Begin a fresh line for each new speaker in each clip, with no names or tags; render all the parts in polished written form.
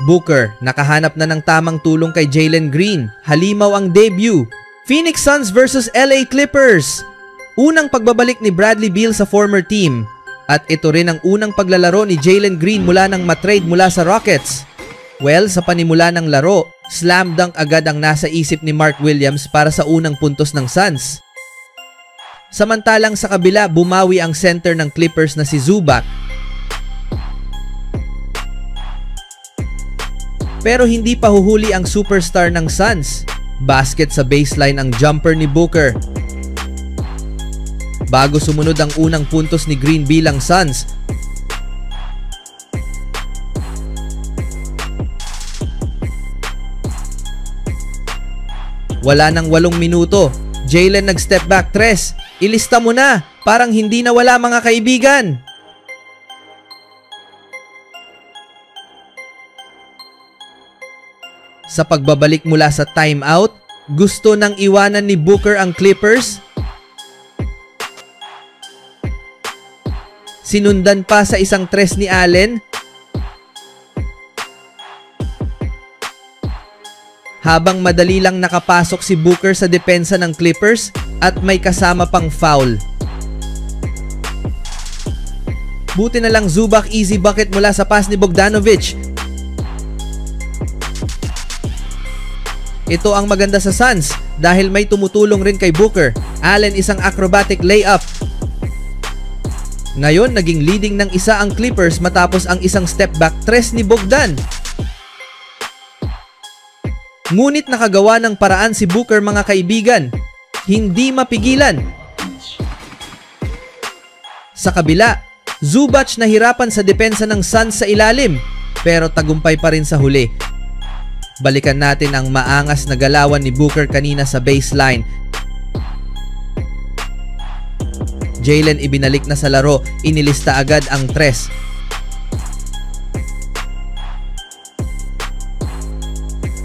Booker, nakahanap na ng tamang tulong kay Jalen Green. Halimaw ang debut. Phoenix Suns versus LA Clippers. Unang pagbabalik ni Bradley Beal sa former team. At ito rin ang unang paglalaro ni Jalen Green mula nang matrade mula sa Rockets. Well, sa panimula ng laro, slam dunk agad ang nasa isip ni Mark Williams para sa unang puntos ng Suns. Samantalang sa kabila, bumawi ang center ng Clippers na si Zubac. Pero hindi pa huhuli ang superstar ng Suns. Basket sa baseline ang jumper ni Booker. Bago sumunod ang unang puntos ni Green bilang Suns. Wala nang 8 minuto. Jalen nag-step back 3. Ilista mo na, parang hindi na wala mga kaibigan. Sa pagbabalik mula sa timeout, gusto nang iwanan ni Booker ang Clippers. Sinundan pa sa isang 3 ni Allen. Habang madali lang nakapasok si Booker sa depensa ng Clippers at may kasama pang foul. Buti na lang Zubac easy bucket mula sa pass ni Bogdanovic. Ito ang maganda sa Suns dahil may tumutulong rin kay Booker. Allen isang acrobatic layup. Ngayon naging leading ng isa ang Clippers matapos ang isang step back 3 ni Bogdan. Ngunit nakagawa ng paraan si Booker mga kaibigan. Hindi mapigilan. Sa kabila, Zubac nahirapan sa depensa ng Suns sa ilalim pero tagumpay pa rin sa huli. Balikan natin ang maangas na galawan ni Booker kanina sa baseline. Jalen ibinalik na sa laro, inilista agad ang 3.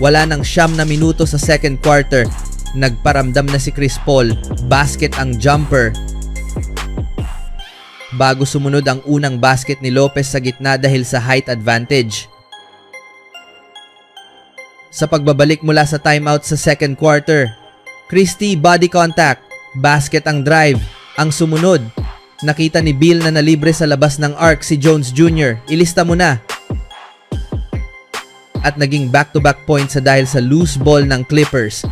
Wala nang 9 na minuto sa second quarter. Nagparamdam na si Chris Paul. Basket ang jumper. Bago sumunod ang unang basket ni Lopez sa gitna dahil sa height advantage. Sa pagbabalik mula sa timeout sa second quarter, Christie body contact, basket ang drive. Ang sumunod, nakita ni Beal na nalibre sa labas ng arc si Jones Jr. Ilista mo na. At naging back-to-back points sa dahil sa loose ball ng Clippers.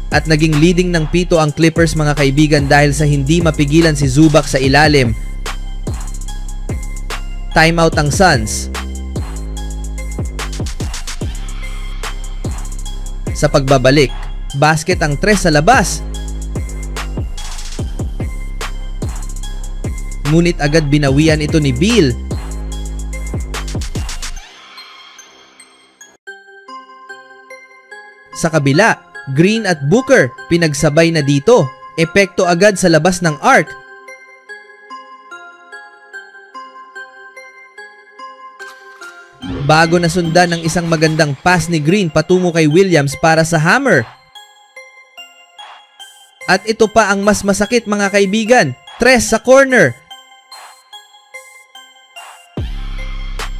At naging leading ng pito ang Clippers mga kaibigan dahil sa hindi mapigilan si Zubac sa ilalim. Timeout ang Suns. Sa pagbabalik, basket ang 3 sa labas. Ngunit agad binawian ito ni Beal. Sa kabila, Green at Booker pinagsabay na dito. Epekto agad sa labas ng arc. Bago nasundan ng isang magandang pass ni Green patungo kay Williams para sa hammer. At ito pa ang mas masakit mga kaibigan. 3 sa corner.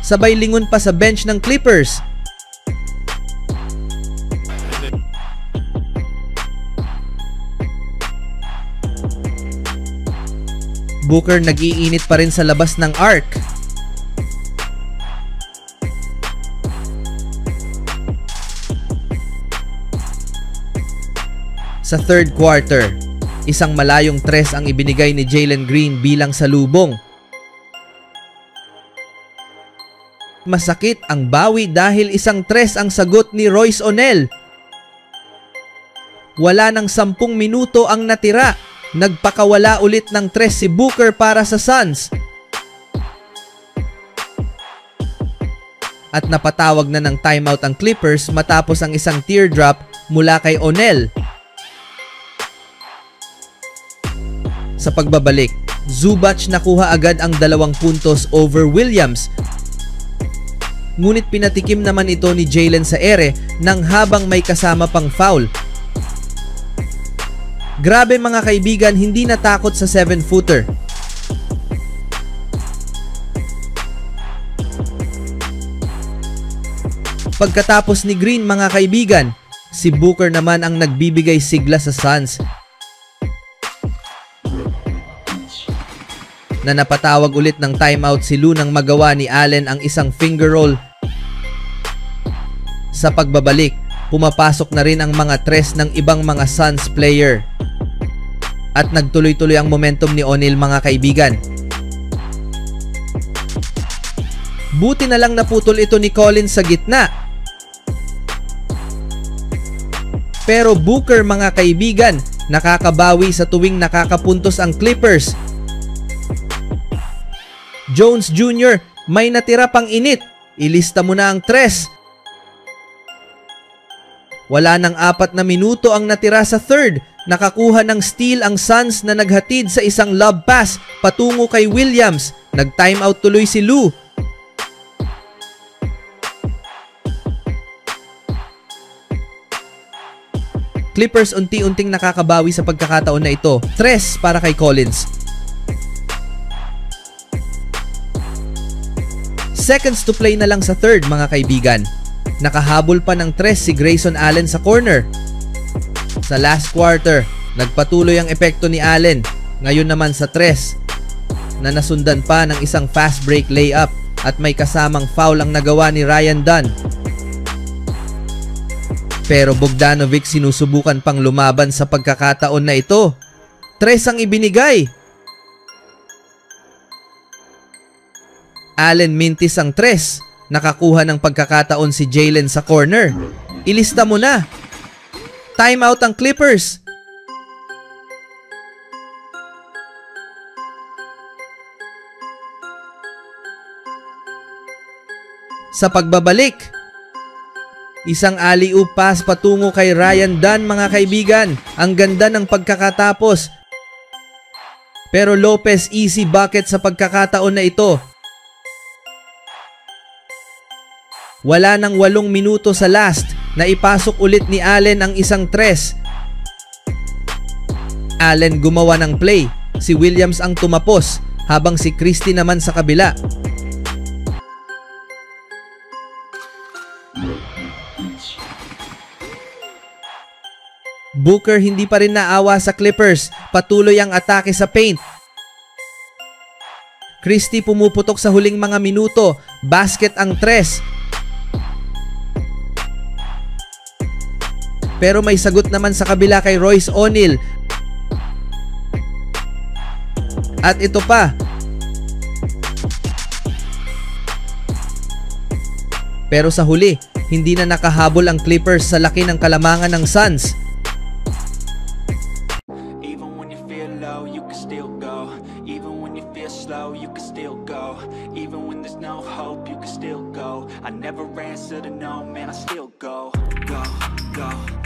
Sabay lingon pa sa bench ng Clippers. Booker nag-iinit pa rin sa labas ng arc. Sa third quarter, isang malayong 3 ang ibinigay ni Jalen Green bilang salubong. Masakit ang bawi dahil isang 3 ang sagot ni Royce O'Neal. Wala nang 10 minuto ang natira. Nagpakawala ulit ng 3 si Booker para sa Suns. At napatawag na ng timeout ang Clippers matapos ang isang teardrop mula kay O'Neal. Sa pagbabalik, Zubac nakuha agad ang 2 puntos over Williams. Ngunit pinatikim naman ito ni Jalen sa ere nang habang may kasama pang foul. Grabe mga kaibigan, hindi natakot sa 7-footer. Pagkatapos ni Green mga kaibigan, si Booker naman ang nagbibigay sigla sa Suns na napatawag ulit ng timeout si Lou nang magawa ni Allen ang isang finger roll. Sa pagbabalik, pumapasok na rin ang mga tres ng ibang mga Suns player. At nagtuloy-tuloy ang momentum ni O'Neal mga kaibigan. Buti na lang naputol ito ni Collins sa gitna. Pero Booker mga kaibigan, nakakabawi sa tuwing nakakapuntos ang Clippers. Jones Jr., may natira pang init. Ilista mo na ang tres. Wala nang 4 na minuto ang natira sa third. Nakakuha ng steal ang Suns na naghatid sa isang lob pass patungo kay Williams. Nag-timeout tuloy si Lou. Clippers unti-unting nakakabawi sa pagkakataon na ito. Tres para kay Collins. Seconds to play na lang sa third mga kaibigan. Nakahabol pa ng tres si Grayson Allen sa corner. Sa last quarter, nagpatuloy ang epekto ni Allen. Ngayon naman sa tres, na nasundan pa ng isang fast break layup at may kasamang foul ang nagawa ni Ryan Dunn. Pero Bogdanovic sinusubukan pang lumaban sa pagkakataon na ito. Tres ang ibinigay. Allen mintis ang tres. Nakakuha ng pagkakataon si Jalen sa corner. Ilista mo na. Timeout ang Clippers. Sa pagbabalik, isang alley-oop pass patungo kay Ryan Dunn mga kaibigan. Ang ganda ng pagkakatapos. Pero Lopez easy bucket sa pagkakataon na ito. Wala nang 8 minuto sa last na ipasok ulit ni Allen ang isang tres. Allen gumawa ng play. Si Williams ang tumapos habang si Christie naman sa kabila. Booker hindi pa rin naawa sa Clippers. Patuloy ang atake sa paint. Christie pumuputok sa huling mga minuto. Basket ang tres. Pero may sagot naman sa kabila kay Royce O'Neal. At ito pa. Pero sa huli, hindi na nakahabol ang Clippers sa laki ng kalamangan ng Suns.
Even when you feel low, you can still go. Even when you feel slow, you can still go. Even when there's no hope, you can still go. I never answer to no, man, I still go. Go, go.